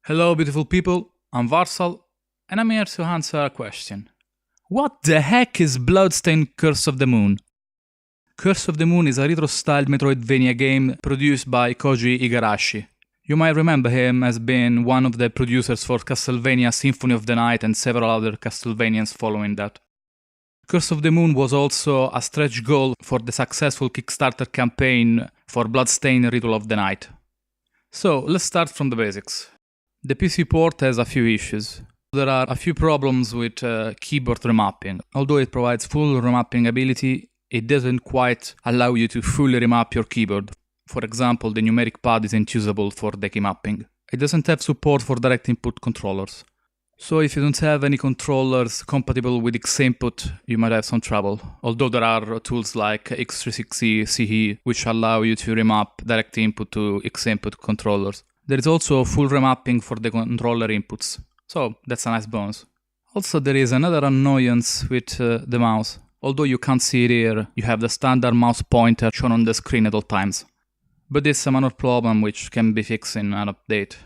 Hello beautiful people, I'm Varstahl, and I'm here to answer a question. What the heck is Bloodstained Curse of the Moon? Curse of the Moon is a retro-styled Metroidvania game produced by Koji Igarashi. You might remember him as being one of the producers for Castlevania Symphony of the Night and several other Castlevanians following that. Curse of the Moon was also a stretch goal for the successful Kickstarter campaign for Bloodstained Ritual of the Night. So, let's start from the basics. The PC port has a few issues. There are a few problems with keyboard remapping. Although it provides full remapping ability, it doesn't quite allow you to fully remap your keyboard. For example, the numeric pad isn't usable for the key mapping. It doesn't have support for direct input controllers. So if you don't have any controllers compatible with X-input, you might have some trouble. Although there are tools like X360 CE which allow you to remap direct input to X-input controllers. There is also full remapping for the controller inputs, so that's a nice bonus. Also there is another annoyance with the mouse. Although you can't see it here, you have the standard mouse pointer shown on the screen at all times. But this is a minor problem which can be fixed in an update.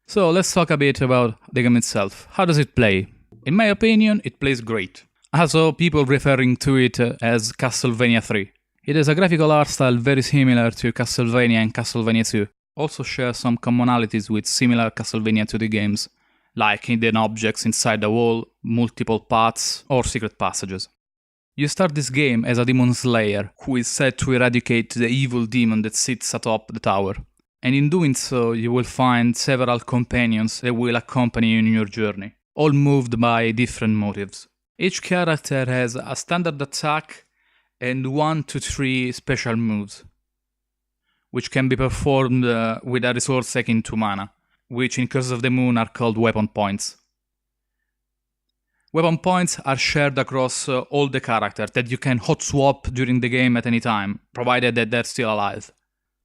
So let's talk a bit about the game itself. How does it play? In my opinion, it plays great. I saw people referring to it as Castlevania 3. It has a graphical art style very similar to Castlevania and Castlevania 2. Also shares some commonalities with similar Castlevania 2D games, like hidden objects inside the wall, multiple paths, or secret passages. You start this game as a demon slayer, who is set to eradicate the evil demon that sits atop the tower. And in doing so, you will find several companions that will accompany you in your journey, all moved by different motives. Each character has a standard attack and 1 to 3 special moves, which can be performed with a resource akin to mana, which in Curse of the Moon are called weapon points. Weapon points are shared across all the characters that you can hot swap during the game at any time, provided that they're still alive.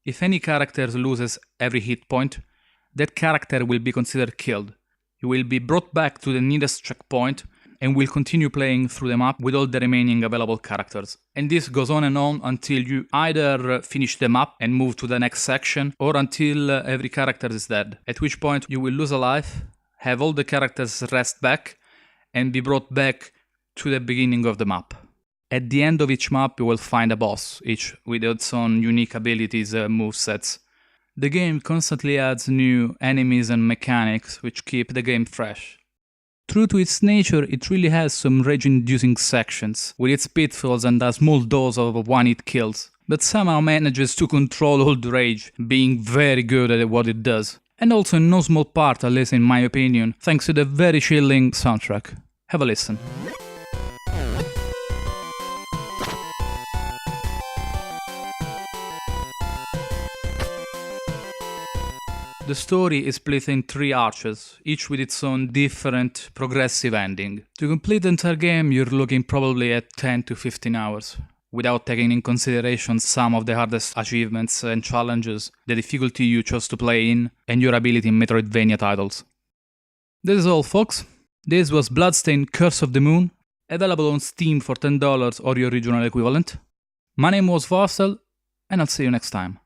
If any character loses every hit point, that character will be considered killed. You will be brought back to the nearest checkpoint and will continue playing through the map with all the remaining available characters. And this goes on and on until you either finish the map and move to the next section, or until every character is dead, at which point you will lose a life, have all the characters rest back, and be brought back to the beginning of the map. At the end of each map you will find a boss, each with its own unique abilities and movesets. The game constantly adds new enemies and mechanics which keep the game fresh. True to its nature, it really has some rage-inducing sections, with its pitfalls and a small dose of one-hit kills, but somehow manages to control all the rage, being very good at what it does. And also in no small part, at least in my opinion, thanks to the very chilling soundtrack. Have a listen. The story is split in 3 arches, each with its own different progressive ending. To complete the entire game you're looking probably at 10 to 15 hours, without taking in consideration some of the hardest achievements and challenges, the difficulty you chose to play in, and your ability in Metroidvania titles. This is all folks. This was Bloodstained Curse of the Moon, available on Steam for $10 or your regional equivalent. My name was Varstahl, and I'll see you next time.